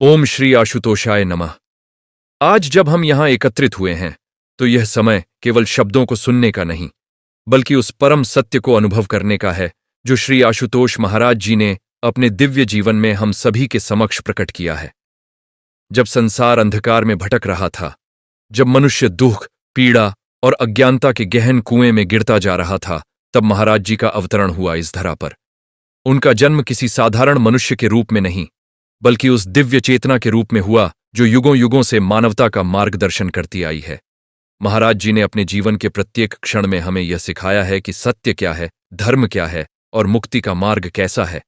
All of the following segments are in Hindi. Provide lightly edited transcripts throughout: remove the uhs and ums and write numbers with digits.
ओम श्री आशुतोषाय नमः। आज जब हम यहां एकत्रित हुए हैं तो यह समय केवल शब्दों को सुनने का नहीं बल्कि उस परम सत्य को अनुभव करने का है जो श्री आशुतोष महाराज जी ने अपने दिव्य जीवन में हम सभी के समक्ष प्रकट किया है। जब संसार अंधकार में भटक रहा था, जब मनुष्य दुख, पीड़ा और अज्ञानता के गहन कुएं में गिरता जा रहा था, तब महाराज जी का अवतरण हुआ इस धरा पर। उनका जन्म किसी साधारण मनुष्य के रूप में नहीं बल्कि उस दिव्य चेतना के रूप में हुआ जो युगों युगों से मानवता का मार्गदर्शन करती आई है। महाराज जी ने अपने जीवन के प्रत्येक क्षण में हमें यह सिखाया है कि सत्य क्या है, धर्म क्या है और मुक्ति का मार्ग कैसा है।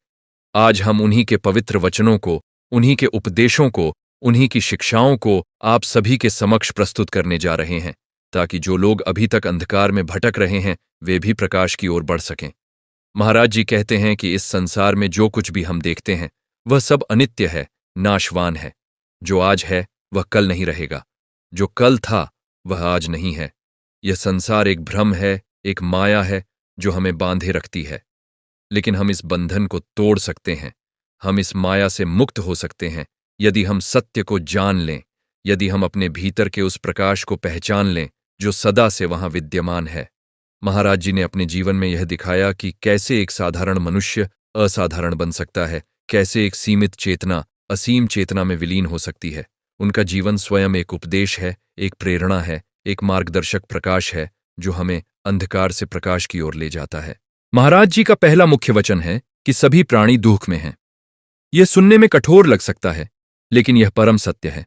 आज हम उन्हीं के पवित्र वचनों को, उन्हीं के उपदेशों को, उन्हीं की शिक्षाओं को आप सभी के समक्ष प्रस्तुत करने जा रहे हैं ताकि जो लोग अभी तक अंधकार में भटक रहे हैं वे भी प्रकाश की ओर बढ़ सकें। महाराज जी कहते हैं कि इस संसार में जो कुछ भी हम देखते हैं वह सब अनित्य है, नाशवान है। जो आज है वह कल नहीं रहेगा, जो कल था वह आज नहीं है। यह संसार एक भ्रम है, एक माया है जो हमें बांधे रखती है। लेकिन हम इस बंधन को तोड़ सकते हैं, हम इस माया से मुक्त हो सकते हैं यदि हम सत्य को जान लें, यदि हम अपने भीतर के उस प्रकाश को पहचान लें जो सदा से वहां विद्यमान है। महाराज जी ने अपने जीवन में यह दिखाया कि कैसे एक साधारण मनुष्य असाधारण बन सकता है, कैसे एक सीमित चेतना असीम चेतना में विलीन हो सकती है। उनका जीवन स्वयं एक उपदेश है, एक प्रेरणा है, एक मार्गदर्शक प्रकाश है जो हमें अंधकार से प्रकाश की ओर ले जाता है। महाराज जी का पहला मुख्य वचन है कि सभी प्राणी दुख में हैं। यह सुनने में कठोर लग सकता है, लेकिन यह परम सत्य है।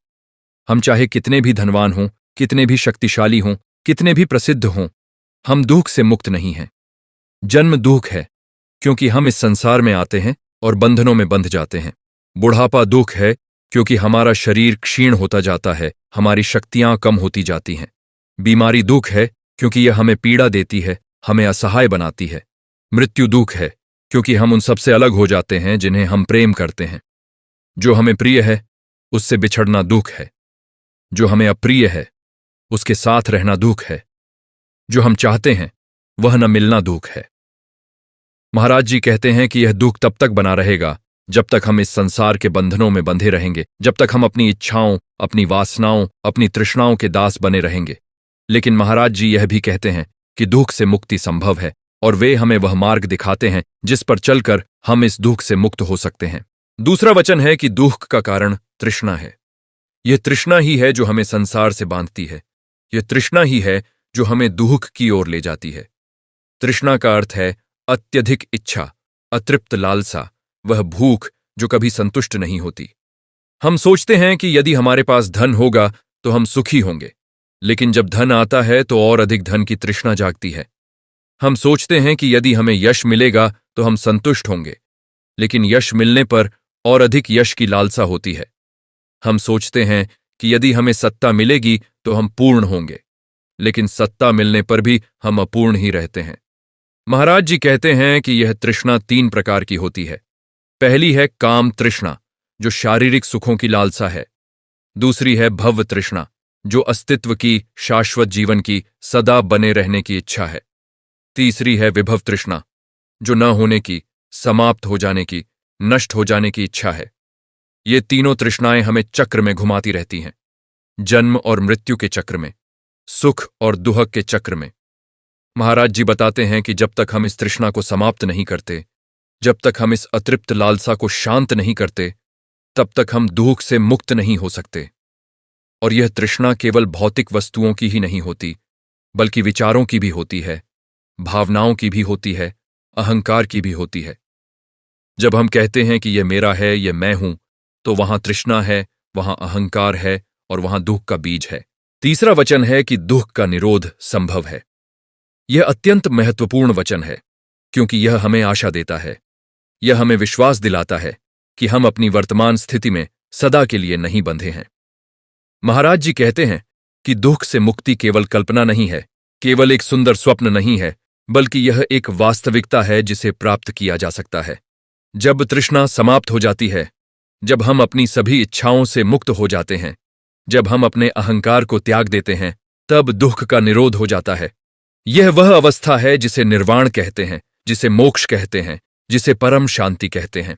हम चाहे कितने भी धनवान हों, कितने भी शक्तिशाली हों, कितने भी प्रसिद्ध हों, हम दुख से मुक्त नहीं हैं। जन्म दुख है क्योंकि हम इस संसार में आते हैं और बंधनों में बंध जाते हैं। बुढ़ापा दुख है क्योंकि हमारा शरीर क्षीण होता जाता है, हमारी शक्तियां कम होती जाती हैं। बीमारी दुख है क्योंकि यह हमें पीड़ा देती है, हमें असहाय बनाती है। मृत्यु दुख है क्योंकि हम उन सबसे अलग हो जाते हैं जिन्हें हम प्रेम करते हैं। जो हमें प्रिय है उससे बिछड़ना दुख है, जो हमें अप्रिय है उसके साथ रहना दुख है, जो हम चाहते हैं वह न मिलना दुख है। महाराज जी कहते हैं कि यह दुख तब तक बना रहेगा जब तक हम इस संसार के बंधनों में बंधे रहेंगे, जब तक हम अपनी इच्छाओं, अपनी वासनाओं, अपनी तृष्णाओं के दास बने रहेंगे। लेकिन महाराज जी यह भी कहते हैं कि दुख से मुक्ति संभव है और वे हमें वह मार्ग दिखाते हैं जिस पर चलकर हम इस दुख से मुक्त हो सकते हैं। दूसरा वचन है कि दुख का कारण तृष्णा है। यह तृष्णा ही है जो हमें संसार से बांधती है, यह तृष्णा ही है जो हमें दुख की ओर ले जाती है। तृष्णा का अर्थ है अत्यधिक इच्छा, अतृप्त लालसा, वह भूख जो कभी संतुष्ट नहीं होती। हम सोचते हैं कि यदि हमारे पास धन होगा तो हम सुखी होंगे, लेकिन जब धन आता है तो और अधिक धन की तृष्णा जागती है। हम सोचते हैं कि यदि हमें यश मिलेगा तो हम संतुष्ट होंगे, लेकिन यश मिलने पर और अधिक यश की लालसा होती है। हम सोचते हैं कि यदि हमें सत्ता मिलेगी तो हम पूर्ण होंगे, लेकिन सत्ता मिलने पर भी हम अपूर्ण ही रहते हैं। महाराज जी कहते हैं कि यह तृष्णा 3 प्रकार की होती है। पहली है काम तृष्णा जो शारीरिक सुखों की लालसा है। दूसरी है भव तृष्णा जो अस्तित्व की, शाश्वत जीवन की, सदा बने रहने की इच्छा है। तीसरी है विभव तृष्णा जो न होने की, समाप्त हो जाने की, नष्ट हो जाने की इच्छा है। ये तीनों तृष्णाएं हमें चक्र में घुमाती रहती हैं, जन्म और मृत्यु के चक्र में, सुख और दुहक के चक्र में। महाराज जी बताते हैं कि जब तक हम इस तृष्णा को समाप्त नहीं करते, जब तक हम इस अतृप्त लालसा को शांत नहीं करते, तब तक हम दुख से मुक्त नहीं हो सकते। और यह तृष्णा केवल भौतिक वस्तुओं की ही नहीं होती बल्कि विचारों की भी होती है, भावनाओं की भी होती है, अहंकार की भी होती है। जब हम कहते हैं कि यह मेरा है, यह मैं हूं, तो वहां तृष्णा है, वहां अहंकार है और वहां दुख का बीज है। तीसरा वचन है कि दुख का निरोध संभव है। यह अत्यंत महत्वपूर्ण वचन है क्योंकि यह हमें आशा देता है, यह हमें विश्वास दिलाता है कि हम अपनी वर्तमान स्थिति में सदा के लिए नहीं बंधे हैं। महाराज जी कहते हैं कि दुख से मुक्ति केवल कल्पना नहीं है, केवल एक सुंदर स्वप्न नहीं है, बल्कि यह एक वास्तविकता है जिसे प्राप्त किया जा सकता है। जब तृष्णा समाप्त हो जाती है, जब हम अपनी सभी इच्छाओं से मुक्त हो जाते हैं, जब हम अपने अहंकार को त्याग देते हैं, तब दुख का निरोध हो जाता है। यह वह अवस्था है जिसे निर्वाण कहते हैं, जिसे मोक्ष कहते हैं, जिसे परम शांति कहते हैं।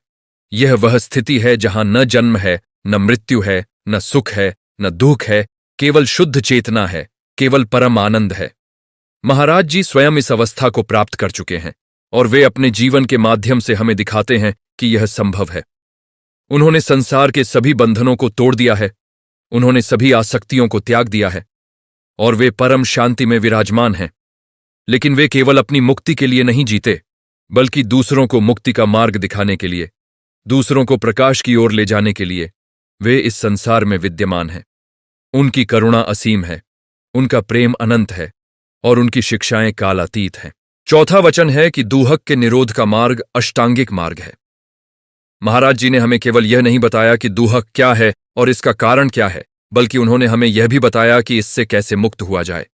यह वह स्थिति है जहां न जन्म है, न मृत्यु है, न सुख है, न दुख है, केवल शुद्ध चेतना है, केवल परम आनंद है। महाराज जी स्वयं इस अवस्था को प्राप्त कर चुके हैं और वे अपने जीवन के माध्यम से हमें दिखाते हैं कि यह संभव है। उन्होंने संसार के सभी बंधनों को तोड़ दिया है, उन्होंने सभी आसक्तियों को त्याग दिया है और वे परम शांति में विराजमान हैं। लेकिन वे केवल अपनी मुक्ति के लिए नहीं जीते, बल्कि दूसरों को मुक्ति का मार्ग दिखाने के लिए, दूसरों को प्रकाश की ओर ले जाने के लिए वे इस संसार में विद्यमान हैं। उनकी करुणा असीम है, उनका प्रेम अनंत है और उनकी शिक्षाएं कालातीत हैं। चौथा वचन है कि दूहक के निरोध का मार्ग अष्टांगिक मार्ग है। महाराज जी ने हमें केवल यह नहीं बताया कि दूहक क्या है और इसका कारण क्या है, बल्कि उन्होंने हमें यह भी बताया कि इससे कैसे मुक्त हुआ जाए।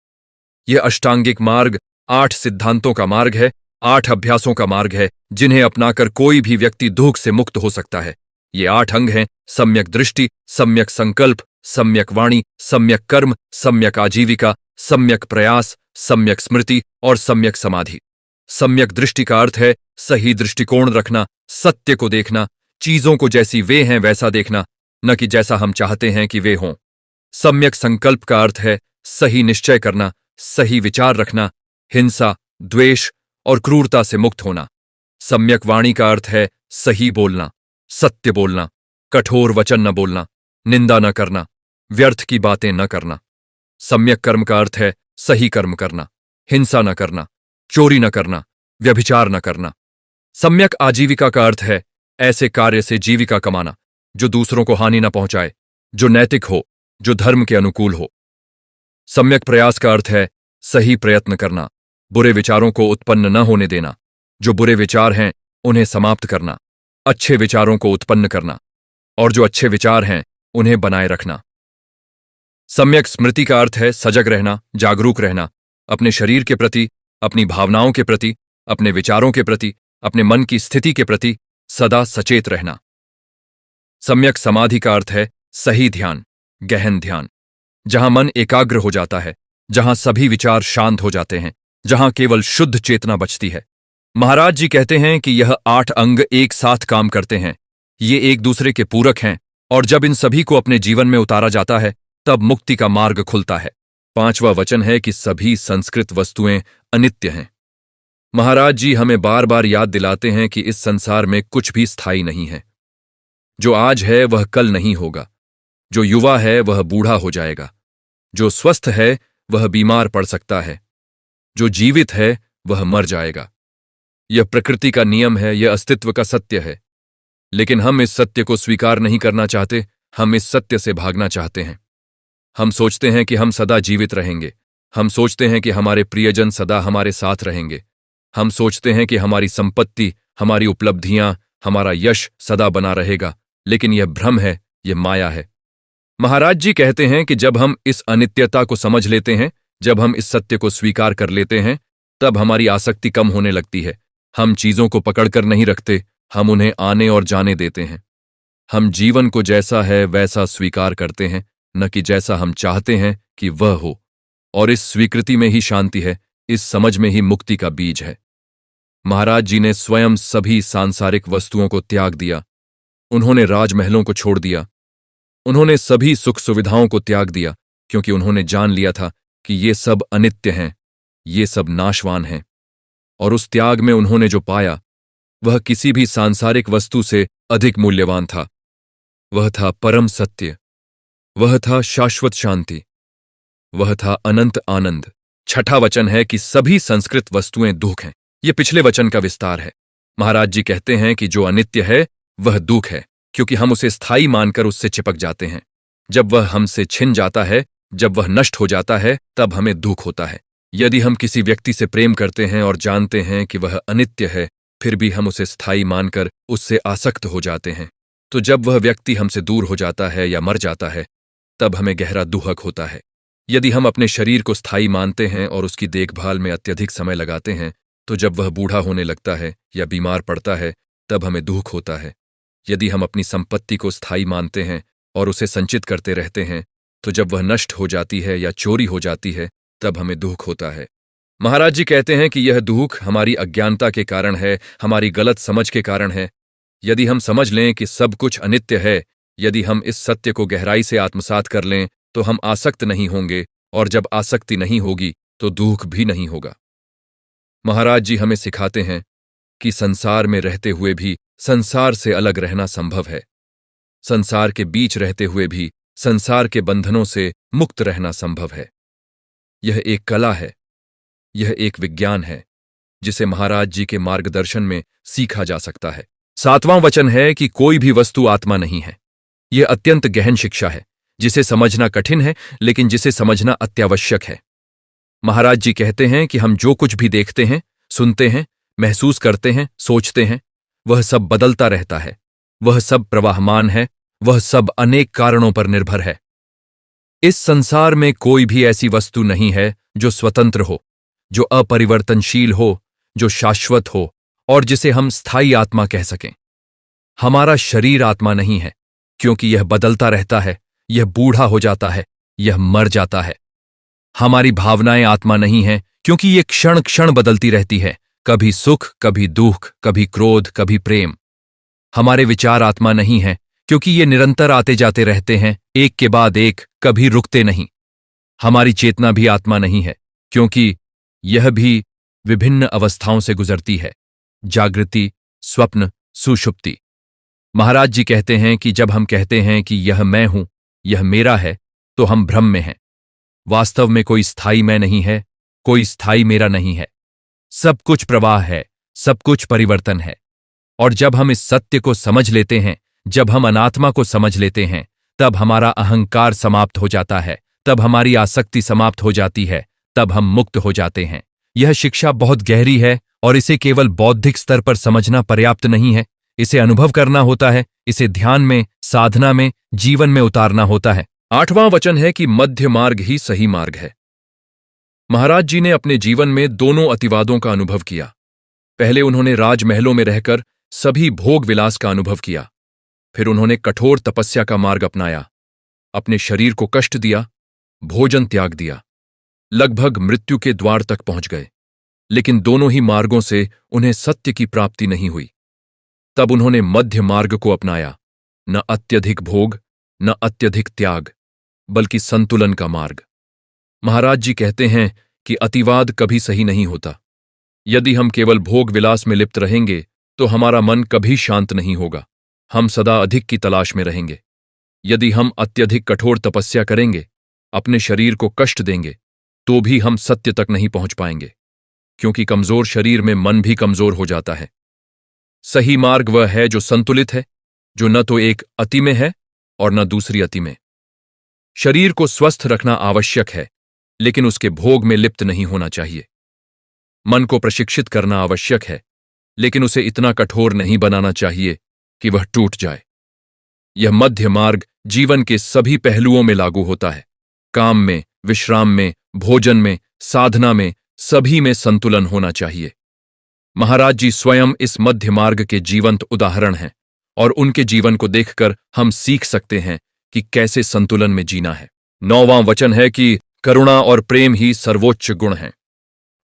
यह अष्टांगिक मार्ग 8 सिद्धांतों का मार्ग है, 8 अभ्यासों का मार्ग है, जिन्हें अपनाकर कोई भी व्यक्ति दुख से मुक्त हो सकता है। ये 8 अंग हैं: सम्यक दृष्टि, सम्यक संकल्प, सम्यक वाणी, सम्यक कर्म, सम्यक आजीविका, सम्यक प्रयास, सम्यक स्मृति और सम्यक समाधि। सम्यक दृष्टि का अर्थ है सही दृष्टिकोण रखना, सत्य को देखना, चीजों को जैसी वे हैं वैसा देखना, न कि जैसा हम चाहते हैं कि वे हों। सम्यक संकल्प का अर्थ है सही निश्चय करना, सही विचार रखना, हिंसा, द्वेष और क्रूरता से मुक्त होना। सम्यक वाणी का अर्थ है सही बोलना, सत्य बोलना, कठोर वचन न बोलना, निंदा न करना, व्यर्थ की बातें न करना। सम्यक कर्म का अर्थ है सही कर्म करना, हिंसा न करना, चोरी न करना, व्यभिचार न करना। सम्यक आजीविका का अर्थ है ऐसे कार्य से जीविका कमाना जो दूसरों को हानि न पहुंचाए, जो नैतिक हो, जो धर्म के अनुकूल हो। सम्यक प्रयास का अर्थ है सही प्रयत्न करना, बुरे विचारों को उत्पन्न न होने देना, जो बुरे विचार हैं उन्हें समाप्त करना, अच्छे विचारों को उत्पन्न करना और जो अच्छे विचार हैं उन्हें बनाए रखना। सम्यक स्मृति का अर्थ है सजग रहना, जागरूक रहना, अपने शरीर के प्रति, अपनी भावनाओं के प्रति, अपने विचारों के प्रति, अपने मन की स्थिति के प्रति सदा सचेत रहना। सम्यक समाधि का अर्थ है सही ध्यान, गहन ध्यान, जहां मन एकाग्र हो जाता है, जहां सभी विचार शांत हो जाते हैं, जहां केवल शुद्ध चेतना बचती है। महाराज जी कहते हैं कि यह 8 अंग एक साथ काम करते हैं, ये एक दूसरे के पूरक हैं और जब इन सभी को अपने जीवन में उतारा जाता है तब मुक्ति का मार्ग खुलता है। 5वां वचन है कि सभी संस्कृत वस्तुएं अनित्य हैं। महाराज जी हमें बार बार याद दिलाते हैं कि इस संसार में कुछ भी स्थायी नहीं है। जो आज है वह कल नहीं होगा, जो युवा है वह बूढ़ा हो जाएगा, जो स्वस्थ है वह बीमार पड़ सकता है, जो जीवित है वह मर जाएगा। यह प्रकृति का नियम है, यह अस्तित्व का सत्य है। लेकिन हम इस सत्य को स्वीकार नहीं करना चाहते, हम इस सत्य से भागना चाहते हैं। हम सोचते हैं कि हम सदा जीवित रहेंगे, हम सोचते हैं कि हमारे प्रियजन सदा हमारे साथ रहेंगे, हम सोचते हैं कि हमारी संपत्ति, हमारी उपलब्धियां, हमारा यश सदा बना रहेगा, लेकिन यह भ्रम है, यह माया है। महाराज जी कहते हैं कि जब हम इस अनित्यता को समझ लेते हैं, जब हम इस सत्य को स्वीकार कर लेते हैं, तब हमारी आसक्ति कम होने लगती है। हम चीजों को पकड़कर नहीं रखते, हम उन्हें आने और जाने देते हैं। हम जीवन को जैसा है वैसा स्वीकार करते हैं, न कि जैसा हम चाहते हैं कि वह हो। और इस स्वीकृति में ही शांति है, इस समझ में ही मुक्ति का बीज है। महाराज जी ने स्वयं सभी सांसारिक वस्तुओं को त्याग दिया, उन्होंने राजमहलों को छोड़ दिया, उन्होंने सभी सुख सुविधाओं को त्याग दिया, क्योंकि उन्होंने जान लिया था कि ये सब अनित्य हैं, ये सब नाशवान हैं। और उस त्याग में उन्होंने जो पाया वह किसी भी सांसारिक वस्तु से अधिक मूल्यवान था। वह था परम सत्य, वह था शाश्वत शांति, वह था अनंत आनंद। 6वां वचन है कि सभी संस्कृत वस्तुएं दुख हैं। यह पिछले वचन का विस्तार है। महाराज जी कहते हैं कि जो अनित्य है वह दुख है, क्योंकि हम उसे स्थायी मानकर उससे चिपक जाते हैं। जब वह हमसे छिन जाता है, जब वह नष्ट हो जाता है, तब हमें दुख होता है। यदि हम किसी व्यक्ति से प्रेम करते हैं और जानते हैं कि वह अनित्य है, फिर भी हम उसे स्थायी मानकर उससे आसक्त हो जाते हैं, तो जब वह व्यक्ति हमसे दूर हो जाता है या मर जाता है, तब हमें गहरा दुहक होता है। यदि हम अपने शरीर को स्थायी मानते हैं और उसकी देखभाल में अत्यधिक समय लगाते हैं, तो जब वह बूढ़ा होने लगता है या बीमार पड़ता है, तब हमें दुख होता है। यदि हम अपनी संपत्ति को स्थायी मानते हैं और उसे संचित करते रहते हैं, तो जब वह नष्ट हो जाती है या चोरी हो जाती है, तब हमें दुख होता है। महाराज जी कहते हैं कि यह दुख हमारी अज्ञानता के कारण है, हमारी गलत समझ के कारण है। यदि हम समझ लें कि सब कुछ अनित्य है, यदि हम इस सत्य को गहराई से आत्मसात कर लें तो हम आसक्त नहीं होंगे, और जब आसक्ति नहीं होगी तो दुख भी नहीं होगा। महाराज जी हमें सिखाते हैं कि संसार में रहते हुए भी संसार से अलग रहना संभव है। संसार के बीच रहते हुए भी संसार के बंधनों से मुक्त रहना संभव है। यह एक कला है, यह एक विज्ञान है जिसे महाराज जी के मार्गदर्शन में सीखा जा सकता है। 7वां वचन है कि कोई भी वस्तु आत्मा नहीं है। यह अत्यंत गहन शिक्षा है जिसे समझना कठिन है, लेकिन जिसे समझना अत्यावश्यक है। महाराज जी कहते हैं कि हम जो कुछ भी देखते हैं, सुनते हैं, महसूस करते हैं, सोचते हैं, वह सब बदलता रहता है, वह सब प्रवाहमान है, वह सब अनेक कारणों पर निर्भर है। इस संसार में कोई भी ऐसी वस्तु नहीं है जो स्वतंत्र हो, जो अपरिवर्तनशील हो, जो शाश्वत हो और जिसे हम स्थायी आत्मा कह सकें। हमारा शरीर आत्मा नहीं है, क्योंकि यह बदलता रहता है, यह बूढ़ा हो जाता है, यह मर जाता है। हमारी भावनाएं आत्मा नहीं हैं, क्योंकि ये क्षण क्षण बदलती रहती है, कभी सुख, कभी दुख, कभी क्रोध, कभी प्रेम। हमारे विचार आत्मा नहीं हैं, क्योंकि ये निरंतर आते जाते रहते हैं, एक के बाद एक, कभी रुकते नहीं। हमारी चेतना भी आत्मा नहीं है, क्योंकि यह भी विभिन्न अवस्थाओं से गुजरती है, जागृति, स्वप्न, सुषुप्ति। महाराज जी कहते हैं कि जब हम कहते हैं कि यह मैं हूं, यह मेरा है, तो हम भ्रम में हैं। वास्तव में कोई स्थायी मैं नहीं है, कोई स्थायी मेरा नहीं है। सब कुछ प्रवाह है, सब कुछ परिवर्तन है। और जब हम इस सत्य को समझ लेते हैं, जब हम अनात्मा को समझ लेते हैं, तब हमारा अहंकार समाप्त हो जाता है, तब हमारी आसक्ति समाप्त हो जाती है, तब हम मुक्त हो जाते हैं। यह शिक्षा बहुत गहरी है और इसे केवल बौद्धिक स्तर पर समझना पर्याप्त नहीं है। इसे अनुभव करना होता है, इसे ध्यान में, साधना में, जीवन में उतारना होता है। 8वां वचन है कि मध्य मार्ग ही सही मार्ग है। महाराज जी ने अपने जीवन में दोनों अतिवादों का अनुभव किया। पहले उन्होंने राजमहलों में रहकर सभी भोग विलास का अनुभव किया, फिर उन्होंने कठोर तपस्या का मार्ग अपनाया, अपने शरीर को कष्ट दिया, भोजन त्याग दिया, लगभग मृत्यु के द्वार तक पहुंच गए, लेकिन दोनों ही मार्गों से उन्हें सत्य की प्राप्ति नहीं हुई। तब उन्होंने मध्य मार्ग को अपनाया, न अत्यधिक भोग, न अत्यधिक त्याग, बल्कि संतुलन का मार्ग। महाराज जी कहते हैं कि अतिवाद कभी सही नहीं होता। यदि हम केवल भोग विलास में लिप्त रहेंगे तो हमारा मन कभी शांत नहीं होगा, हम सदा अधिक की तलाश में रहेंगे। यदि हम अत्यधिक कठोर तपस्या करेंगे, अपने शरीर को कष्ट देंगे, तो भी हम सत्य तक नहीं पहुंच पाएंगे, क्योंकि कमजोर शरीर में मन भी कमजोर हो जाता है। सही मार्ग वह है जो संतुलित है, जो न तो एक अति में है और न दूसरी अति में। शरीर को स्वस्थ रखना आवश्यक है, लेकिन उसके भोग में लिप्त नहीं होना चाहिए। मन को प्रशिक्षित करना आवश्यक है, लेकिन उसे इतना कठोर नहीं बनाना चाहिए कि वह टूट जाए। यह मध्य मार्ग जीवन के सभी पहलुओं में लागू होता है। काम में, विश्राम में, भोजन में, साधना में, सभी में संतुलन होना चाहिए। महाराज जी स्वयं इस मध्य मार्ग के जीवंत उदाहरण हैं, और उनके जीवन को देखकर हम सीख सकते हैं कि कैसे संतुलन में जीना है। 9वां वचन है कि करुणा और प्रेम ही सर्वोच्च गुण हैं।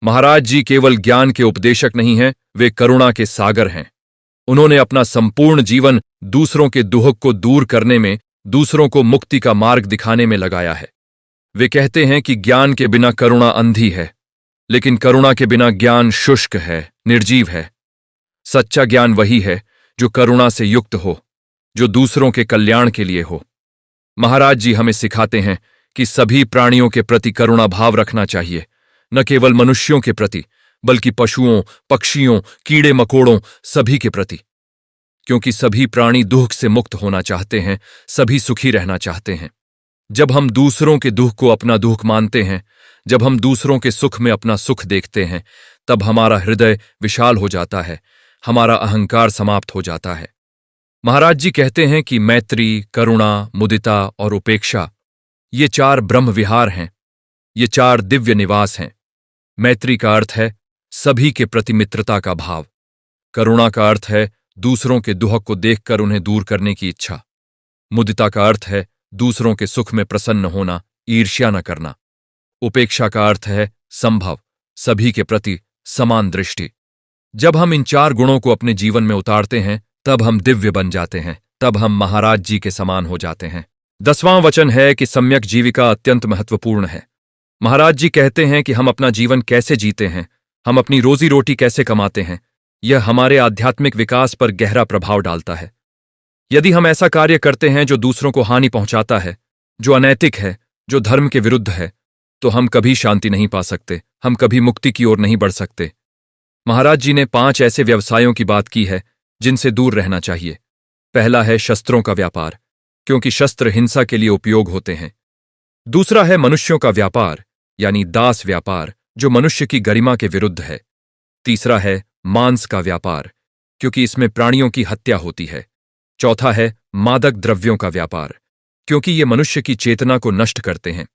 महाराज जी केवल ज्ञान के उपदेशक नहीं हैं, वे करुणा के सागर हैं। उन्होंने अपना संपूर्ण जीवन दूसरों के दुख को दूर करने में, दूसरों को मुक्ति का मार्ग दिखाने में लगाया है। वे कहते हैं कि ज्ञान के बिना करुणा अंधी है, लेकिन करुणा के बिना ज्ञान शुष्क है, निर्जीव है। सच्चा ज्ञान वही है जो करुणा से युक्त हो, जो दूसरों के कल्याण के लिए हो। महाराज जी हमें सिखाते हैं कि सभी प्राणियों के प्रति करुणा भाव रखना चाहिए, न केवल मनुष्यों के प्रति, बल्कि पशुओं, पक्षियों, कीड़े मकोड़ों, सभी के प्रति। क्योंकि सभी प्राणी दुख से मुक्त होना चाहते हैं, सभी सुखी रहना चाहते हैं। जब हम दूसरों के दुख को अपना दुख मानते हैं, जब हम दूसरों के सुख में अपना सुख देखते हैं, तब हमारा हृदय विशाल हो जाता है, हमारा अहंकार समाप्त हो जाता है। महाराज जी कहते हैं कि मैत्री, करुणा, मुदिता और उपेक्षा ये 4 ब्रह्म विहार हैं, ये 4 दिव्य निवास हैं। मैत्री का अर्थ है सभी के प्रति मित्रता का भाव। करुणा का अर्थ है दूसरों के दुख को देखकर उन्हें दूर करने की इच्छा। मुदिता का अर्थ है दूसरों के सुख में प्रसन्न होना, ईर्ष्या न करना। उपेक्षा का अर्थ है संभव, सभी के प्रति समान दृष्टि। जब हम इन 4 गुणों को अपने जीवन में उतारते हैं, तब हम दिव्य बन जाते हैं, तब हम महाराज जी के समान हो जाते हैं। 10वां वचन है कि सम्यक जीविका अत्यंत महत्वपूर्ण है। महाराज जी कहते हैं कि हम अपना जीवन कैसे जीते हैं, हम अपनी रोजी रोटी कैसे कमाते हैं, यह हमारे आध्यात्मिक विकास पर गहरा प्रभाव डालता है। यदि हम ऐसा कार्य करते हैं जो दूसरों को हानि पहुंचाता है, जो अनैतिक है, जो धर्म के विरुद्ध है, तो हम कभी शांति नहीं पा सकते, हम कभी मुक्ति की ओर नहीं बढ़ सकते। महाराज जी ने 5 ऐसे व्यवसायों की बात की है जिनसे दूर रहना चाहिए। पहला है शस्त्रों का व्यापार, क्योंकि शस्त्र हिंसा के लिए उपयोग होते हैं। दूसरा है मनुष्यों का व्यापार, यानी दास व्यापार, जो मनुष्य की गरिमा के विरुद्ध है। तीसरा है मांस का व्यापार, क्योंकि इसमें प्राणियों की हत्या होती है। चौथा है मादक द्रव्यों का व्यापार, क्योंकि ये मनुष्य की चेतना को नष्ट करते हैं।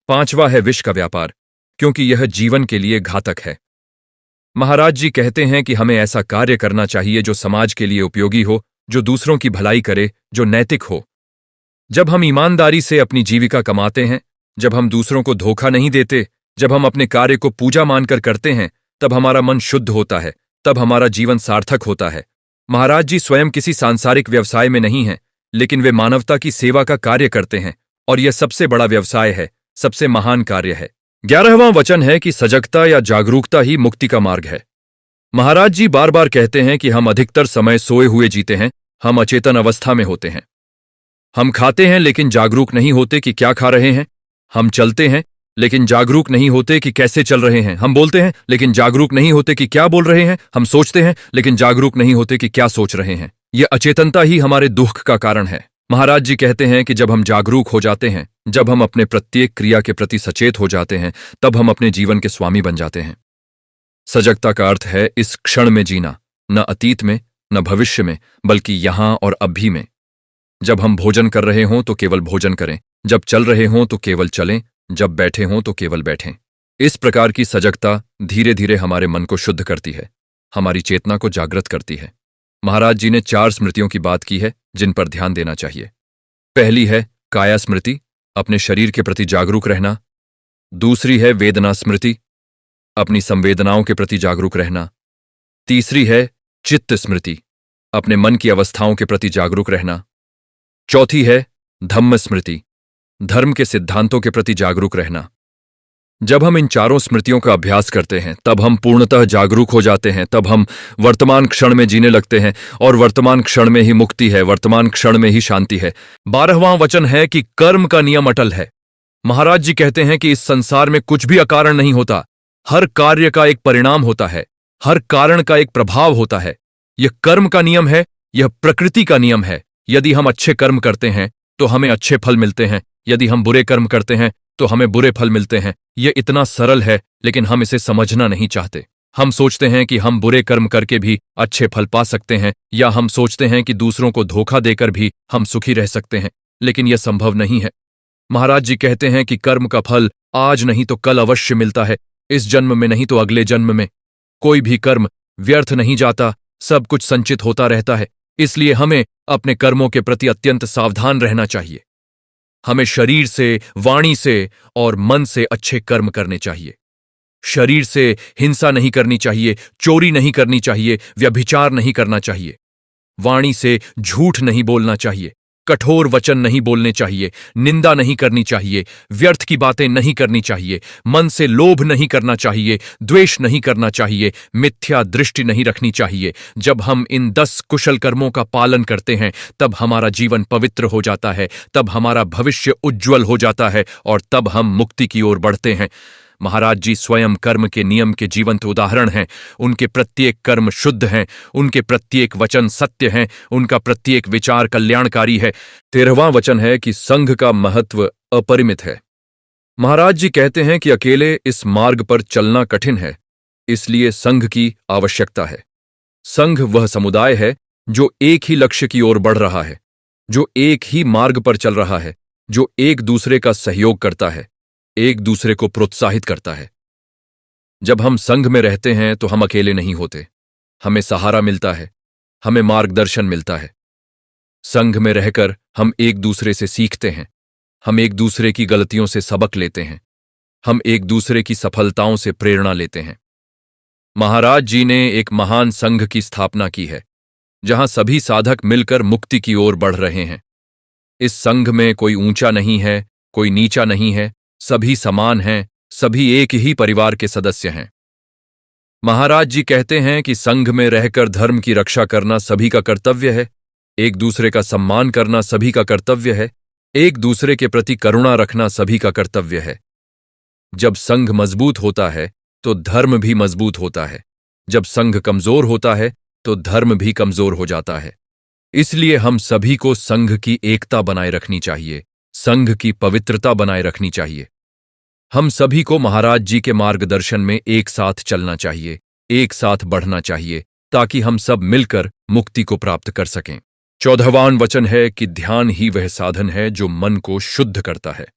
पांचवा है विष का व्यापार, क्योंकि यह जीवन के लिए घातक है। महाराज जी कहते हैं कि हमें ऐसा कार्य करना चाहिए जो समाज के लिए उपयोगी हो, जो दूसरों की भलाई करे, जो नैतिक हो। जब हम ईमानदारी से अपनी जीविका कमाते हैं, जब हम दूसरों को धोखा नहीं देते, जब हम अपने कार्य को पूजा मानकर करते हैं, तब हमारा मन शुद्ध होता है, तब हमारा जीवन सार्थक होता है। महाराज जी स्वयं किसी सांसारिक व्यवसाय में नहीं हैं, लेकिन वे मानवता की सेवा का कार्य करते हैं, और यह सबसे बड़ा व्यवसाय है, सबसे महान कार्य है। 11वां वचन है कि सजगता या जागरूकता ही मुक्ति का मार्ग है। महाराज जी बार बार कहते हैं कि हम अधिकतर समय सोए हुए जीते हैं, हम अचेतन अवस्था में होते हैं। हम खाते हैं लेकिन जागरूक नहीं होते कि क्या खा रहे हैं। हम चलते हैं लेकिन जागरूक नहीं होते कि कैसे चल रहे हैं। हम बोलते हैं लेकिन जागरूक नहीं होते कि क्या बोल रहे हैं। हम सोचते हैं लेकिन जागरूक नहीं होते कि क्या सोच रहे हैं। यह अचेतनता ही हमारे दुख का कारण है। महाराज जी कहते हैं कि जब हम जागरूक हो जाते हैं, जब हम अपने प्रत्येक क्रिया के प्रति सचेत हो जाते हैं, तब हम अपने जीवन के स्वामी बन जाते हैं। सजगता का अर्थ है इस क्षण में जीना, न अतीत में, न भविष्य में, बल्कि यहां और अभी में। जब हम भोजन कर रहे हों तो केवल भोजन करें, जब चल रहे हों तो केवल चलें, जब बैठे हों तो केवल बैठें। इस प्रकार की सजगता धीरे धीरे हमारे मन को शुद्ध करती है, हमारी चेतना को जागृत करती है। महाराज जी ने 4 स्मृतियों की बात की है जिन पर ध्यान देना चाहिए। पहली है काया स्मृति, अपने शरीर के प्रति जागरूक रहना। दूसरी है वेदना स्मृति, अपनी संवेदनाओं के प्रति जागरूक रहना। तीसरी है चित्त स्मृति, अपने मन की अवस्थाओं के प्रति जागरूक रहना। चौथी है धम्म स्मृति, धर्म के सिद्धांतों के प्रति जागरूक रहना। जब हम इन 4 स्मृतियों का अभ्यास करते हैं, तब हम पूर्णतः जागरूक हो जाते हैं, तब हम वर्तमान क्षण में जीने लगते हैं, और वर्तमान क्षण में ही मुक्ति है, वर्तमान क्षण में ही शांति है। 12वां वचन है कि कर्म का नियम अटल है। महाराज जी कहते हैं कि इस संसार में कुछ भी अकारण नहीं होता, हर कार्य का एक परिणाम होता है, हर कारण का एक प्रभाव होता है। यह कर्म का नियम है, यह प्रकृति का नियम है। यदि हम अच्छे कर्म करते हैं तो हमें अच्छे फल मिलते हैं, यदि हम बुरे कर्म करते हैं तो हमें बुरे फल मिलते हैं। यह इतना सरल है, लेकिन हम इसे समझना नहीं चाहते। हम सोचते हैं कि हम बुरे कर्म करके भी अच्छे फल पा सकते हैं, या हम सोचते हैं कि दूसरों को धोखा देकर भी हम सुखी रह सकते हैं, लेकिन यह संभव नहीं है। महाराज जी कहते हैं कि कर्म का फल आज नहीं तो कल अवश्य मिलता है, इस जन्म में नहीं तो अगले जन्म में। कोई भी कर्म व्यर्थ नहीं जाता, सब कुछ संचित होता रहता है। इसलिए हमें अपने कर्मों के प्रति अत्यंत सावधान रहना चाहिए। हमें शरीर से, वाणी से और मन से अच्छे कर्म करने चाहिए। शरीर से हिंसा नहीं करनी चाहिए, चोरी नहीं करनी चाहिए, व्यभिचार नहीं करना चाहिए। वाणी से झूठ नहीं बोलना चाहिए, कठोर वचन नहीं बोलने चाहिए, निंदा नहीं करनी चाहिए, व्यर्थ की बातें नहीं करनी चाहिए। मन से लोभ नहीं करना चाहिए, द्वेष नहीं करना चाहिए, मिथ्या दृष्टि नहीं रखनी चाहिए। जब हम इन 10 कुशल कर्मों का पालन करते हैं, तब हमारा जीवन पवित्र हो जाता है, तब हमारा भविष्य उज्ज्वल हो जाता है, और तब हम मुक्ति की ओर बढ़ते हैं। महाराज जी स्वयं कर्म के नियम के जीवंत उदाहरण हैं। उनके प्रत्येक कर्म शुद्ध हैं, उनके प्रत्येक वचन सत्य हैं, उनका प्रत्येक विचार कल्याणकारी है। 13वां वचन है कि संघ का महत्व अपरिमित है। महाराज जी कहते हैं कि अकेले इस मार्ग पर चलना कठिन है, इसलिए संघ की आवश्यकता है। संघ वह समुदाय है जो एक ही लक्ष्य की ओर बढ़ रहा है, जो एक ही मार्ग पर चल रहा है, जो एक दूसरे का सहयोग करता है, एक दूसरे को प्रोत्साहित करता है। जब हम संघ में रहते हैं तो हम अकेले नहीं होते, हमें सहारा मिलता है, हमें मार्गदर्शन मिलता है। संघ में रहकर हम एक दूसरे से सीखते हैं, हम एक दूसरे की गलतियों से सबक लेते हैं, हम एक दूसरे की सफलताओं से प्रेरणा लेते हैं। महाराज जी ने एक महान संघ की स्थापना की है। जहां सभी साधक मिलकर मुक्ति की ओर बढ़ रहे हैं। इस संघ में कोई ऊंचा नहीं है, कोई नीचा नहीं है, सभी समान हैं, सभी एक ही परिवार के सदस्य हैं। महाराज जी कहते हैं कि संघ में रहकर धर्म की रक्षा करना सभी का कर्तव्य है, एक दूसरे का सम्मान करना सभी का कर्तव्य है, एक दूसरे के प्रति करुणा रखना सभी का कर्तव्य है। जब संघ मजबूत होता है तो धर्म भी मजबूत होता है, जब संघ कमजोर होता है तो धर्म भी कमजोर हो जाता है। इसलिए हम सभी को संघ की एकता बनाए रखनी चाहिए, संघ की पवित्रता बनाए रखनी चाहिए। हम सभी को महाराज जी के मार्गदर्शन में एक साथ चलना चाहिए, एक साथ बढ़ना चाहिए, ताकि हम सब मिलकर मुक्ति को प्राप्त कर सकें। 14वां वचन है कि ध्यान ही वह साधन है जो मन को शुद्ध करता है।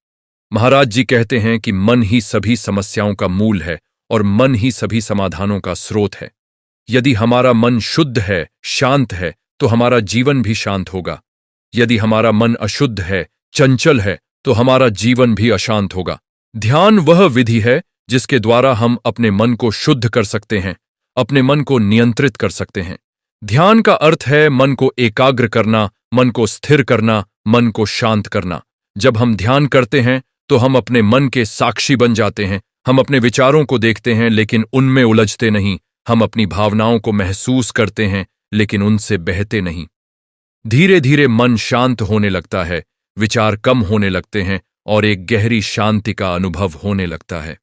महाराज जी कहते हैं कि मन ही सभी समस्याओं का मूल है और मन ही सभी समाधानों का स्रोत है। यदि हमारा मन शुद्ध है, शांत है, तो हमारा जीवन भी शांत होगा। यदि हमारा मन अशुद्ध है, चंचल है, तो हमारा जीवन भी अशांत होगा। ध्यान वह विधि है जिसके द्वारा हम अपने मन को शुद्ध कर सकते हैं, अपने मन को नियंत्रित कर सकते हैं। ध्यान का अर्थ है मन को एकाग्र करना, मन को स्थिर करना, मन को शांत करना। जब हम ध्यान करते हैं तो हम अपने मन के साक्षी बन जाते हैं। हम अपने विचारों को देखते हैं लेकिन उनमें उलझते नहीं। हम अपनी भावनाओं को महसूस करते हैं लेकिन उनसे बहते नहीं। धीरे धीरे मन शांत होने लगता है, विचार कम होने लगते हैं और एक गहरी शांति का अनुभव होने लगता है।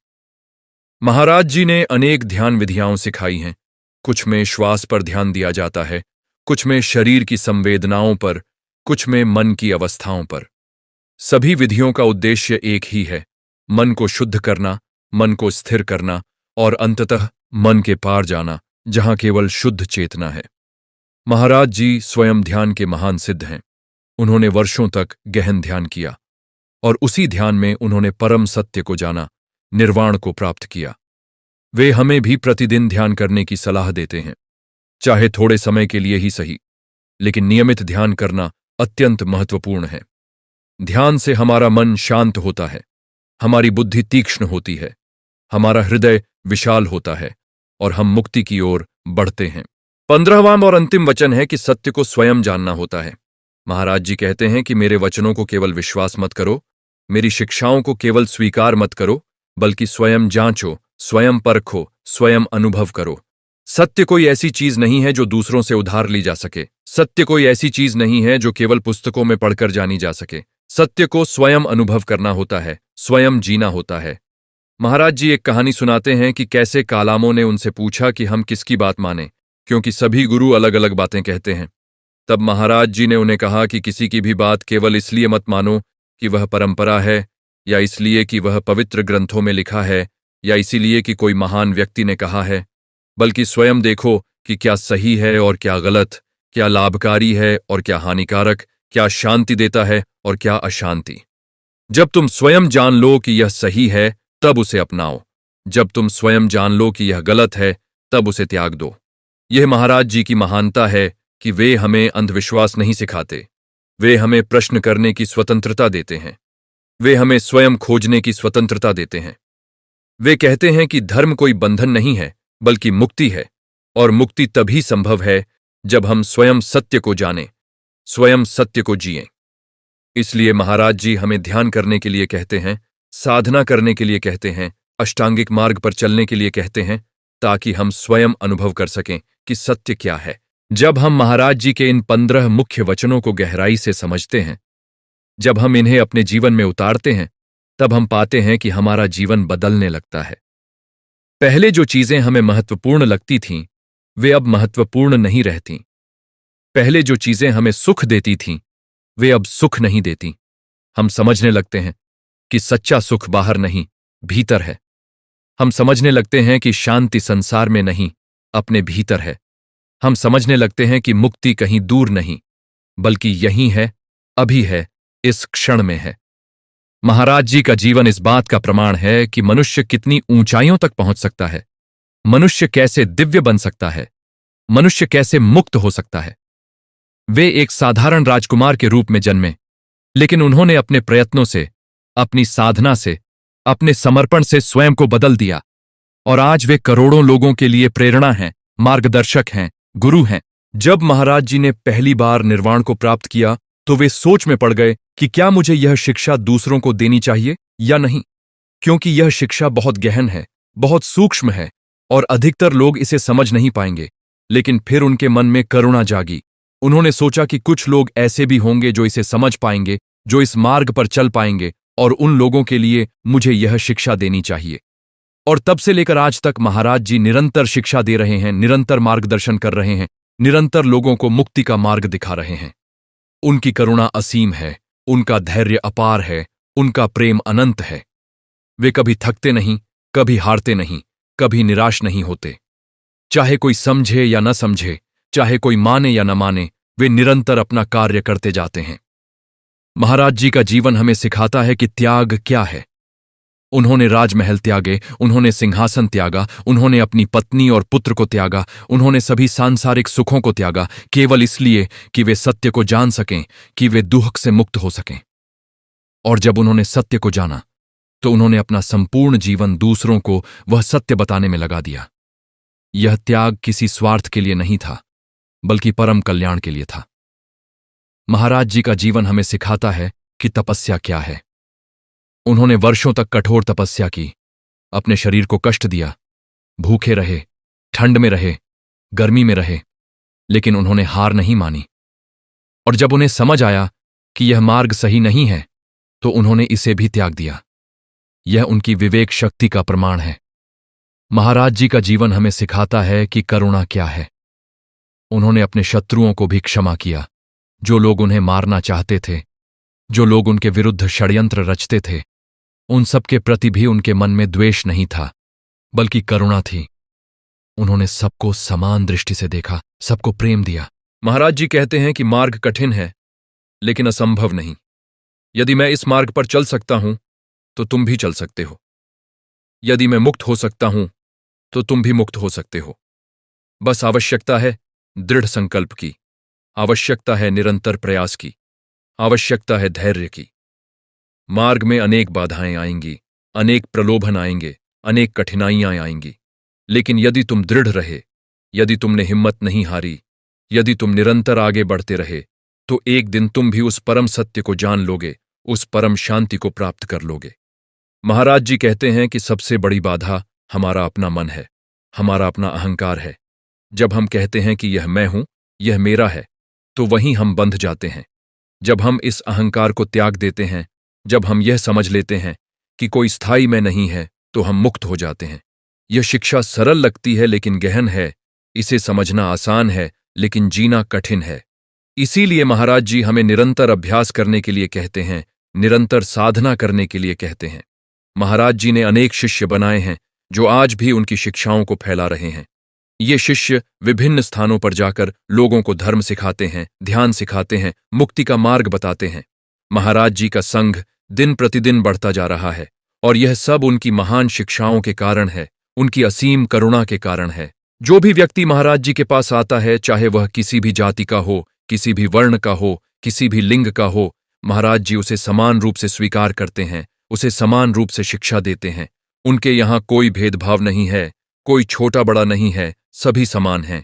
महाराज जी ने अनेक ध्यान विधियां सिखाई हैं। कुछ में श्वास पर ध्यान दिया जाता है, कुछ में शरीर की संवेदनाओं पर, कुछ में मन की अवस्थाओं पर। सभी विधियों का उद्देश्य एक ही है, मन को शुद्ध करना, मन को स्थिर करना और अंततः मन के पार जाना, जहां केवल शुद्ध चेतना है। महाराज जी स्वयं ध्यान के महान सिद्ध हैं। उन्होंने वर्षों तक गहन ध्यान किया और उसी ध्यान में उन्होंने परम सत्य को जाना, निर्वाण को प्राप्त किया। वे हमें भी प्रतिदिन ध्यान करने की सलाह देते हैं, चाहे थोड़े समय के लिए ही सही, लेकिन नियमित ध्यान करना अत्यंत महत्वपूर्ण है। ध्यान से हमारा मन शांत होता है, हमारी बुद्धि तीक्ष्ण होती है, हमारा हृदय विशाल होता है और हम मुक्ति की ओर बढ़ते हैं। 15वां और अंतिम वचन है कि सत्य को स्वयं जानना होता है। महाराज जी कहते हैं कि मेरे वचनों को केवल विश्वास मत करो, मेरी शिक्षाओं को केवल स्वीकार मत करो, बल्कि स्वयं जांचो, स्वयं परखो, स्वयं अनुभव करो। सत्य कोई ऐसी चीज नहीं है जो दूसरों से उधार ली जा सके। सत्य कोई ऐसी चीज नहीं है जो केवल पुस्तकों में पढ़कर जानी जा सके। सत्य को स्वयं अनुभव करना होता है, स्वयं जीना होता है। महाराज जी एक कहानी सुनाते हैं कि कैसे कालामों ने उनसे पूछा कि हम किसकी बात माने, क्योंकि सभी गुरु अलग अलग बातें कहते हैं। तब महाराज जी ने उन्हें कहा कि किसी की भी बात केवल इसलिए मत मानो कि वह परंपरा है, या इसलिए कि वह पवित्र ग्रंथों में लिखा है, या इसीलिए कि कोई महान व्यक्ति ने कहा है, बल्कि स्वयं देखो कि क्या सही है और क्या गलत, क्या लाभकारी है और क्या हानिकारक, क्या शांति देता है और क्या अशांति। जब तुम स्वयं जान लो कि यह सही है तब उसे अपनाओ, जब तुम स्वयं जान लो कि यह गलत है तब उसे त्याग दो। यह महाराज जी की महानता है कि वे हमें अंधविश्वास नहीं सिखाते, वे हमें प्रश्न करने की स्वतंत्रता देते हैं, वे हमें स्वयं खोजने की स्वतंत्रता देते हैं। वे कहते हैं कि धर्म कोई बंधन नहीं है बल्कि मुक्ति है, और मुक्ति तभी संभव है जब हम स्वयं सत्य को जानें, स्वयं सत्य को जिएं। इसलिए महाराज जी हमें ध्यान करने के लिए कहते हैं, साधना करने के लिए कहते हैं, अष्टांगिक मार्ग पर चलने के लिए कहते हैं, ताकि हम स्वयं अनुभव कर सकें कि सत्य क्या है। जब हम महाराज जी के इन 15 मुख्य वचनों को गहराई से समझते हैं, जब हम इन्हें अपने जीवन में उतारते हैं, तब हम पाते हैं कि हमारा जीवन बदलने लगता है। पहले जो चीजें हमें महत्वपूर्ण लगती थीं, वे अब महत्वपूर्ण नहीं रहतीं। पहले जो चीजें हमें सुख देती थीं, वे अब सुख नहीं देती। हम समझने लगते हैं कि सच्चा सुख बाहर नहीं, भीतर है। हम समझने लगते हैं कि शांति संसार में नहीं, अपने भीतर है। हम समझने लगते हैं कि मुक्ति कहीं दूर नहीं, बल्कि यहीं है, अभी है, इस क्षण में है। महाराज जी का जीवन इस बात का प्रमाण है कि मनुष्य कितनी ऊंचाइयों तक पहुंच सकता है, मनुष्य कैसे दिव्य बन सकता है, मनुष्य कैसे मुक्त हो सकता है। वे एक साधारण राजकुमार के रूप में जन्मे, लेकिन उन्होंने अपने प्रयत्नों से, अपनी साधना से, अपने समर्पण से स्वयं को बदल दिया, और आज वे करोड़ों लोगों के लिए प्रेरणा हैं, मार्गदर्शक हैं, गुरु हैं। जब महाराज जी ने पहली बार निर्वाण को प्राप्त किया तो वे सोच में पड़ गए कि क्या मुझे यह शिक्षा दूसरों को देनी चाहिए या नहीं, क्योंकि यह शिक्षा बहुत गहन है, बहुत सूक्ष्म है और अधिकतर लोग इसे समझ नहीं पाएंगे। लेकिन फिर उनके मन में करुणा जागी। उन्होंने सोचा कि कुछ लोग ऐसे भी होंगे जो इसे समझ पाएंगे, जो इस मार्ग पर चल पाएंगे, और उन लोगों के लिए मुझे यह शिक्षा देनी चाहिए। और तब से लेकर आज तक महाराज जी निरंतर शिक्षा दे रहे हैं, निरंतर मार्गदर्शन कर रहे हैं, निरंतर लोगों को मुक्ति का मार्ग दिखा रहे हैं। उनकी करुणा असीम है, उनका धैर्य अपार है, उनका प्रेम अनंत है। वे कभी थकते नहीं, कभी हारते नहीं, कभी निराश नहीं होते। चाहे कोई समझे या न समझे, चाहे कोई माने या न माने, वे निरंतर अपना कार्य करते जाते हैं। महाराज जी का जीवन हमें सिखाता है कि त्याग क्या है। उन्होंने राजमहल त्यागे, उन्होंने सिंहासन त्यागा, उन्होंने अपनी पत्नी और पुत्र को त्यागा, उन्होंने सभी सांसारिक सुखों को त्यागा, केवल इसलिए कि वे सत्य को जान सकें, कि वे दुख से मुक्त हो सकें। और जब उन्होंने सत्य को जाना तो उन्होंने अपना संपूर्ण जीवन दूसरों को वह सत्य बताने में लगा दिया। यह त्याग किसी स्वार्थ के लिए नहीं था, बल्कि परम कल्याण के लिए था। महाराज जी का जीवन हमें सिखाता है कि तपस्या क्या है। उन्होंने वर्षों तक कठोर तपस्या की, अपने शरीर को कष्ट दिया, भूखे रहे, ठंड में रहे, गर्मी में रहे, लेकिन उन्होंने हार नहीं मानी। और जब उन्हें समझ आया कि यह मार्ग सही नहीं है तो उन्होंने इसे भी त्याग दिया। यह उनकी विवेक शक्ति का प्रमाण है। महाराज जी का जीवन हमें सिखाता है कि करुणा क्या है। उन्होंने अपने शत्रुओं को भी क्षमा किया, जो लोग उन्हें मारना चाहते थे, जो लोग उनके विरुद्ध षड्यंत्र रचते थे। उन सबके प्रति भी उनके मन में द्वेष नहीं था, बल्कि करुणा थी। उन्होंने सबको समान दृष्टि से देखा, सबको प्रेम दिया। महाराज जी कहते हैं कि मार्ग कठिन है, लेकिन असंभव नहीं। यदि मैं इस मार्ग पर चल सकता हूं तो तुम भी चल सकते हो। यदि मैं मुक्त हो सकता हूं तो तुम भी मुक्त हो सकते हो। बस आवश्यकता है दृढ़ संकल्प की, आवश्यकता है निरंतर प्रयास की, आवश्यकता है धैर्य की। मार्ग में अनेक बाधाएं आएंगी, अनेक प्रलोभन आएंगे, अनेक कठिनाइयां आएंगी, लेकिन यदि तुम दृढ़ रहे, यदि तुमने हिम्मत नहीं हारी, यदि तुम निरंतर आगे बढ़ते रहे, तो एक दिन तुम भी उस परम सत्य को जान लोगे, उस परम शांति को प्राप्त कर लोगे। महाराज जी कहते हैं कि सबसे बड़ी बाधा हमारा अपना मन है, हमारा अपना अहंकार है। जब हम कहते हैं कि यह मैं हूं, यह मेरा है, तो वहीं हम बंध जाते हैं। जब हम इस अहंकार को त्याग देते हैं, जब हम यह समझ लेते हैं कि कोई स्थायी मैं नहीं है, तो हम मुक्त हो जाते हैं। यह शिक्षा सरल लगती है लेकिन गहन है, इसे समझना आसान है लेकिन जीना कठिन है। इसीलिए महाराज जी हमें निरंतर अभ्यास करने के लिए कहते हैं, निरंतर साधना करने के लिए कहते हैं। महाराज जी ने अनेक शिष्य बनाए हैं जो आज भी उनकी शिक्षाओं को फैला रहे हैं। ये शिष्य विभिन्न स्थानों पर जाकर लोगों को धर्म सिखाते हैं, ध्यान सिखाते हैं, मुक्ति का मार्ग बताते हैं। महाराज जी का संघ दिन प्रतिदिन बढ़ता जा रहा है और यह सब उनकी महान शिक्षाओं के कारण है, उनकी असीम करुणा के कारण है। जो भी व्यक्ति महाराज जी के पास आता है, चाहे वह किसी भी जाति का हो, किसी भी वर्ण का हो, किसी भी लिंग का हो, महाराज जी उसे समान रूप से स्वीकार करते हैं, उसे समान रूप से शिक्षा देते हैं। उनके यहाँ कोई भेदभाव नहीं है, कोई छोटा बड़ा नहीं है, सभी समान हैं।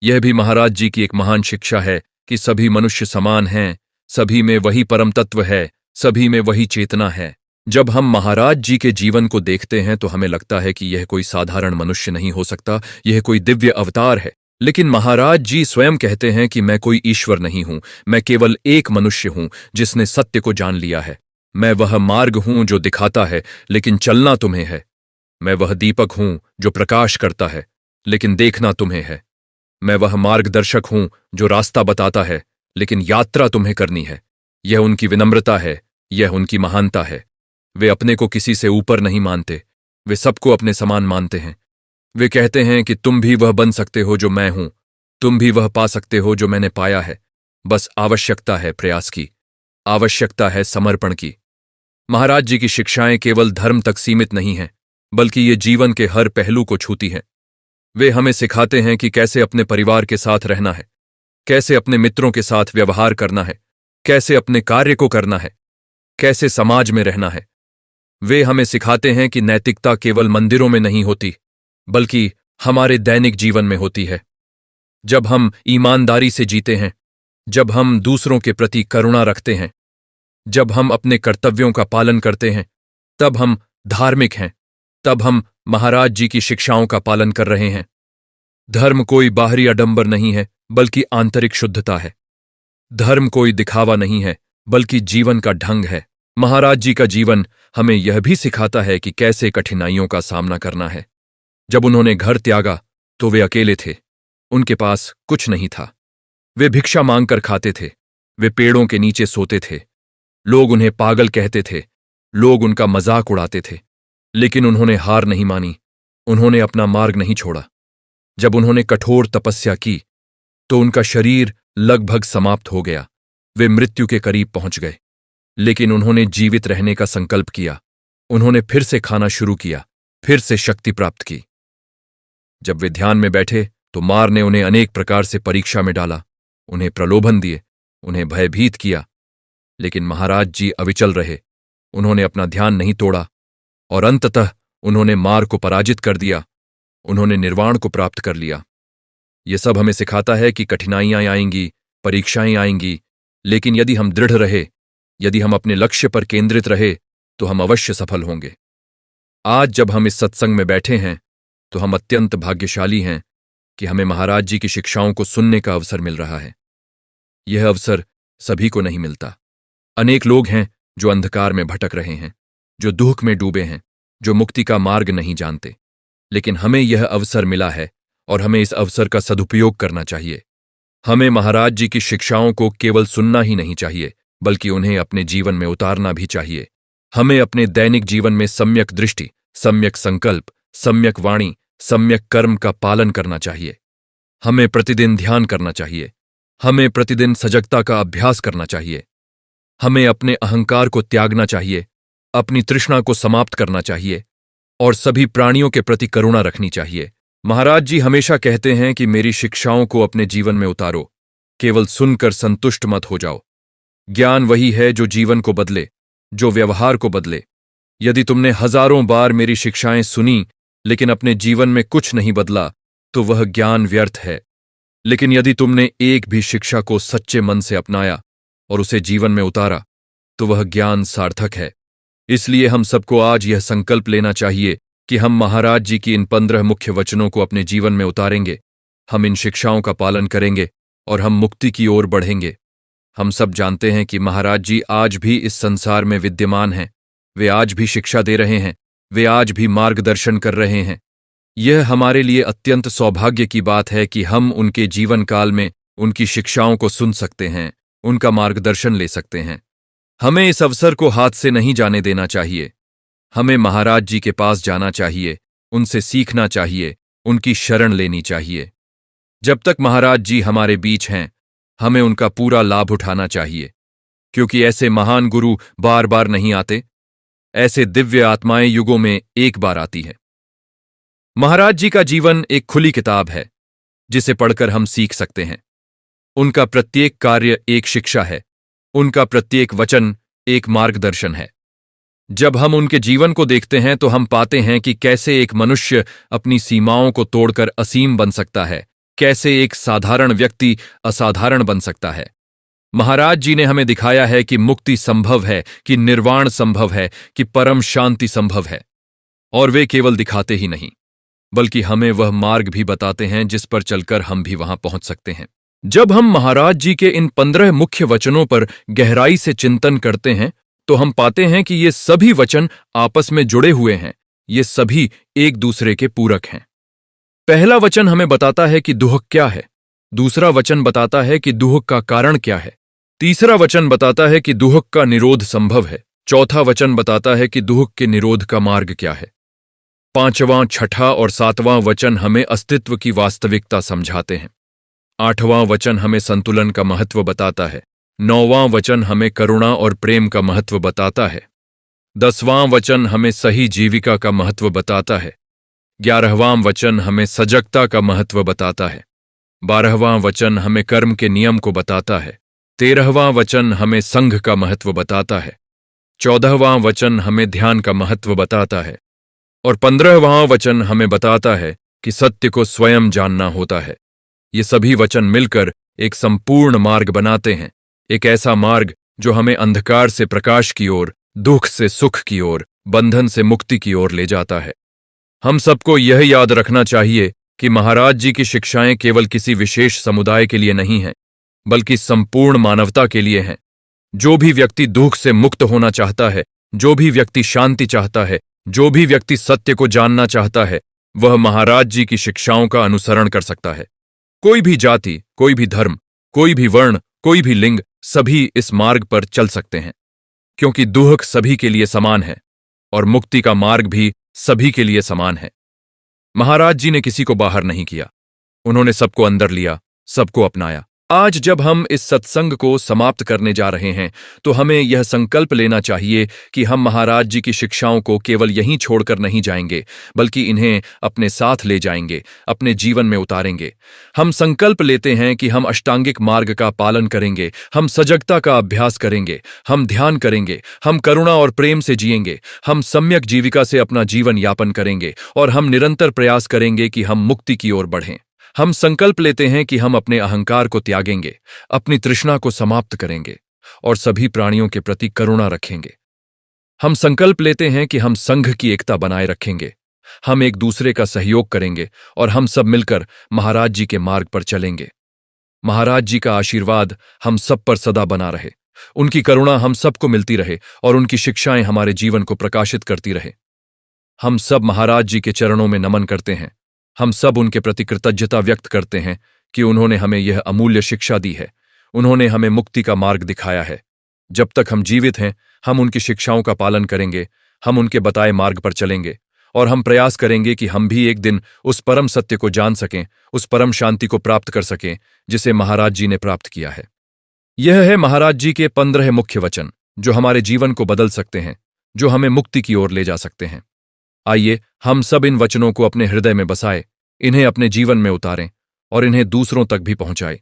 यह भी महाराज जी की एक महान शिक्षा है कि सभी मनुष्य समान हैं, सभी में वही परम तत्व है, सभी में वही चेतना है। जब हम महाराज जी के जीवन को देखते हैं तो हमें लगता है कि यह कोई साधारण मनुष्य नहीं हो सकता, यह कोई दिव्य अवतार है। लेकिन महाराज जी स्वयं कहते हैं कि मैं कोई ईश्वर नहीं हूं, मैं केवल एक मनुष्य हूं जिसने सत्य को जान लिया है। मैं वह मार्ग हूं जो दिखाता है, लेकिन चलना तुम्हें है। मैं वह दीपक हूं जो प्रकाश करता है, लेकिन देखना तुम्हें है। मैं वह मार्गदर्शक हूं जो रास्ता बताता है, लेकिन यात्रा तुम्हें करनी है। यह उनकी विनम्रता है, यह उनकी महानता है। वे अपने को किसी से ऊपर नहीं मानते, वे सबको अपने समान मानते हैं। वे कहते हैं कि तुम भी वह बन सकते हो जो मैं हूं, तुम भी वह पा सकते हो जो मैंने पाया है। बस आवश्यकता है प्रयास की, आवश्यकता है समर्पण की। महाराज जी की शिक्षाएं केवल धर्म तक सीमित नहीं हैं, बल्कि ये जीवन के हर पहलू को छूती हैं। वे हमें सिखाते हैं कि कैसे अपने परिवार के साथ रहना है, कैसे अपने मित्रों के साथ व्यवहार करना है, कैसे अपने कार्य को करना है, कैसे समाज में रहना है। वे हमें सिखाते हैं कि नैतिकता केवल मंदिरों में नहीं होती, बल्कि हमारे दैनिक जीवन में होती है। जब हम ईमानदारी से जीते हैं, जब हम दूसरों के प्रति करुणा रखते हैं, जब हम अपने कर्तव्यों का पालन करते हैं, तब हम धार्मिक हैं, तब हम महाराज जी की शिक्षाओं का पालन कर रहे हैं। धर्म कोई बाहरी आडंबर नहीं है, बल्कि आंतरिक शुद्धता है। धर्म कोई दिखावा नहीं है, बल्कि जीवन का ढंग है। महाराज जी का जीवन हमें यह भी सिखाता है कि कैसे कठिनाइयों का सामना करना है। जब उन्होंने घर त्यागा तो वे अकेले थे, उनके पास कुछ नहीं था। वे भिक्षा मांगकर खाते थे, वे पेड़ों के नीचे सोते थे। लोग उन्हें पागल कहते थे, लोग उनका मजाक उड़ाते थे, लेकिन उन्होंने हार नहीं मानी, उन्होंने अपना मार्ग नहीं छोड़ा। जब उन्होंने कठोर तपस्या की तो उनका शरीर लगभग समाप्त हो गया, वे मृत्यु के करीब पहुंच गए, लेकिन उन्होंने जीवित रहने का संकल्प किया। उन्होंने फिर से खाना शुरू किया, फिर से शक्ति प्राप्त की। जब वे ध्यान में बैठे तो मार ने उन्हें अनेक प्रकार से परीक्षा में डाला, उन्हें प्रलोभन दिए, उन्हें भयभीत किया, लेकिन महाराज जी अविचल रहे। उन्होंने अपना ध्यान नहीं तोड़ा और अंततः उन्होंने मार को पराजित कर दिया। उन्होंने निर्वाण को प्राप्त कर लिया। यह सब हमें सिखाता है कि कठिनाइयां आएंगी, परीक्षाएं आएंगी, लेकिन यदि हम दृढ़ रहे, यदि हम अपने लक्ष्य पर केंद्रित रहे, तो हम अवश्य सफल होंगे। आज जब हम इस सत्संग में बैठे हैं तो हम अत्यंत भाग्यशाली हैं कि हमें महाराज जी की शिक्षाओं को सुनने का अवसर मिल रहा है। यह अवसर सभी को नहीं मिलता। अनेक लोग हैं जो अंधकार में भटक रहे हैं, जो दुख में डूबे हैं, जो मुक्ति का मार्ग नहीं जानते, लेकिन हमें यह अवसर मिला है और हमें इस अवसर का सदुपयोग करना चाहिए। हमें महाराज जी की शिक्षाओं को केवल सुनना ही नहीं चाहिए, बल्कि उन्हें अपने जीवन में उतारना भी चाहिए। हमें अपने दैनिक जीवन में सम्यक दृष्टि, सम्यक संकल्प, सम्यक वाणी, सम्यक कर्म का पालन करना चाहिए। हमें प्रतिदिन ध्यान करना चाहिए। हमें प्रतिदिन सजगता का अभ्यास करना चाहिए। हमें अपने अहंकार को त्यागना चाहिए, अपनी तृष्णा को समाप्त करना चाहिए और सभी प्राणियों के प्रति करुणा रखनी चाहिए। महाराज जी हमेशा कहते हैं कि मेरी शिक्षाओं को अपने जीवन में उतारो, केवल सुनकर संतुष्ट मत हो जाओ। ज्ञान वही है जो जीवन को बदले, जो व्यवहार को बदले। यदि तुमने हजारों बार मेरी शिक्षाएं सुनी लेकिन अपने जीवन में कुछ नहीं बदला, तो वह ज्ञान व्यर्थ है। लेकिन यदि तुमने एक भी शिक्षा को सच्चे मन से अपनाया और उसे जीवन में उतारा, तो वह ज्ञान सार्थक है। इसलिए हम सबको आज यह संकल्प लेना चाहिए कि हम महाराज जी की इन 15 मुख्य वचनों को अपने जीवन में उतारेंगे। हम इन शिक्षाओं का पालन करेंगे और हम मुक्ति की ओर बढ़ेंगे। हम सब जानते हैं कि महाराज जी आज भी इस संसार में विद्यमान हैं। वे आज भी शिक्षा दे रहे हैं, वे आज भी मार्गदर्शन कर रहे हैं। यह हमारे लिए अत्यंत सौभाग्य की बात है कि हम उनके जीवन काल में उनकी शिक्षाओं को सुन सकते हैं, उनका मार्गदर्शन ले सकते हैं। हमें इस अवसर को हाथ से नहीं जाने देना चाहिए। हमें महाराज जी के पास जाना चाहिए, उनसे सीखना चाहिए, उनकी शरण लेनी चाहिए। जब तक महाराज जी हमारे बीच हैं, हमें उनका पूरा लाभ उठाना चाहिए, क्योंकि ऐसे महान गुरु बार बार नहीं आते। ऐसे दिव्य आत्माएं युगों में एक बार आती है। महाराज जी का जीवन एक खुली किताब है जिसे पढ़कर हम सीख सकते हैं। उनका प्रत्येक कार्य एक शिक्षा है, उनका प्रत्येक वचन एक मार्गदर्शन है। जब हम उनके जीवन को देखते हैं तो हम पाते हैं कि कैसे एक मनुष्य अपनी सीमाओं को तोड़कर असीम बन सकता है, कैसे एक साधारण व्यक्ति असाधारण बन सकता है। महाराज जी ने हमें दिखाया है कि मुक्ति संभव है, कि निर्वाण संभव है, कि परम शांति संभव है। और वे केवल दिखाते ही नहीं, बल्कि हमें वह मार्ग भी बताते हैं जिस पर चलकर हम भी वहां पहुंच सकते हैं। जब हम महाराज जी के इन 15 मुख्य वचनों पर गहराई से चिंतन करते हैं तो हम पाते हैं कि ये सभी वचन आपस में जुड़े हुए हैं, ये सभी एक दूसरे के पूरक हैं। पहला वचन हमें बताता है कि दुहक क्या है, दूसरा वचन बताता है कि दुहक का कारण क्या है, तीसरा वचन बताता है कि दुहक का निरोध संभव है, चौथा वचन बताता है कि दुहक के निरोध का मार्ग क्या है, पांचवां, छठा और सातवां वचन हमें अस्तित्व की वास्तविकता समझाते हैं, आठवां वचन हमें संतुलन का महत्व बताता है, नौवां वचन हमें करुणा और प्रेम का महत्व बताता है, 10वां वचन हमें सही जीविका का महत्व बताता है, 11वां वचन हमें सजगता का महत्व बताता है, 12वां वचन हमें कर्म के नियम को बताता है, 13वां वचन हमें संघ का महत्व बताता है, 14वां वचन हमें ध्यान का महत्व बताता है और 15वां वचन हमें बताता है कि सत्य को स्वयं जानना होता है। ये सभी वचन मिलकर एक संपूर्ण मार्ग बनाते हैं, एक ऐसा मार्ग जो हमें अंधकार से प्रकाश की ओर, दुख से सुख की ओर, बंधन से मुक्ति की ओर ले जाता है। हम सबको यह याद रखना चाहिए कि महाराज जी की शिक्षाएं केवल किसी विशेष समुदाय के लिए नहीं हैं, बल्कि संपूर्ण मानवता के लिए हैं। जो भी व्यक्ति दुख से मुक्त होना चाहता है, जो भी व्यक्ति शांति चाहता है, जो भी व्यक्ति सत्य को जानना चाहता है, वह महाराज जी की शिक्षाओं का अनुसरण कर सकता है। कोई भी जाति, कोई भी धर्म, कोई भी वर्ण, कोई भी लिंग, सभी इस मार्ग पर चल सकते हैं, क्योंकि दुख सभी के लिए समान है और मुक्ति का मार्ग भी सभी के लिए समान है। महाराज जी ने किसी को बाहर नहीं किया, उन्होंने सबको अंदर लिया, सबको अपनाया। आज जब हम इस सत्संग को समाप्त करने जा रहे हैं, तो हमें यह संकल्प लेना चाहिए कि हम महाराज जी की शिक्षाओं को केवल यहीं छोड़कर नहीं जाएंगे, बल्कि इन्हें अपने साथ ले जाएंगे, अपने जीवन में उतारेंगे। हम संकल्प लेते हैं कि हम अष्टांगिक मार्ग का पालन करेंगे, हम सजगता का अभ्यास करेंगे, हम ध्यान करेंगे, हम करुणा और प्रेम से जिएंगे, हम सम्यक जीविका से अपना जीवन यापन करेंगे और हम निरंतर प्रयास करेंगे कि हम मुक्ति की ओर बढ़ें। हम संकल्प लेते हैं कि हम अपने अहंकार को त्यागेंगे, अपनी तृष्णा को समाप्त करेंगे और सभी प्राणियों के प्रति करुणा रखेंगे। हम संकल्प लेते हैं कि हम संघ की एकता बनाए रखेंगे, हम एक दूसरे का सहयोग करेंगे और हम सब मिलकर महाराज जी के मार्ग पर चलेंगे। महाराज जी का आशीर्वाद हम सब पर सदा बना रहे, उनकी करुणा हम सबको मिलती रहे और उनकी शिक्षाएं हमारे जीवन को प्रकाशित करती रहे। हम सब महाराज जी के चरणों में नमन करते हैं, हम सब उनके प्रति कृतज्ञता व्यक्त करते हैं कि उन्होंने हमें यह अमूल्य शिक्षा दी है, उन्होंने हमें मुक्ति का मार्ग दिखाया है। जब तक हम जीवित हैं, हम उनकी शिक्षाओं का पालन करेंगे, हम उनके बताए मार्ग पर चलेंगे और हम प्रयास करेंगे कि हम भी एक दिन उस परम सत्य को जान सकें, उस परम शांति को प्राप्त कर सकें जिसे महाराज जी ने प्राप्त किया है। यह है महाराज जी के 15 मुख्य वचन, जो हमारे जीवन को बदल सकते हैं, जो हमें मुक्ति की ओर ले जा सकते हैं। आइए हम सब इन वचनों को अपने हृदय में बसाएं, इन्हें अपने जीवन में उतारें और इन्हें दूसरों तक भी पहुंचाएं,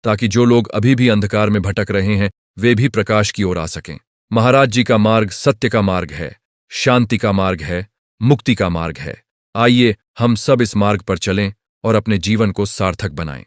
ताकि जो लोग अभी भी अंधकार में भटक रहे हैं वे भी प्रकाश की ओर आ सकें। महाराज जी का मार्ग सत्य का मार्ग है, शांति का मार्ग है, मुक्ति का मार्ग है। आइए हम सब इस मार्ग पर चलें और अपने जीवन को सार्थक बनाएं।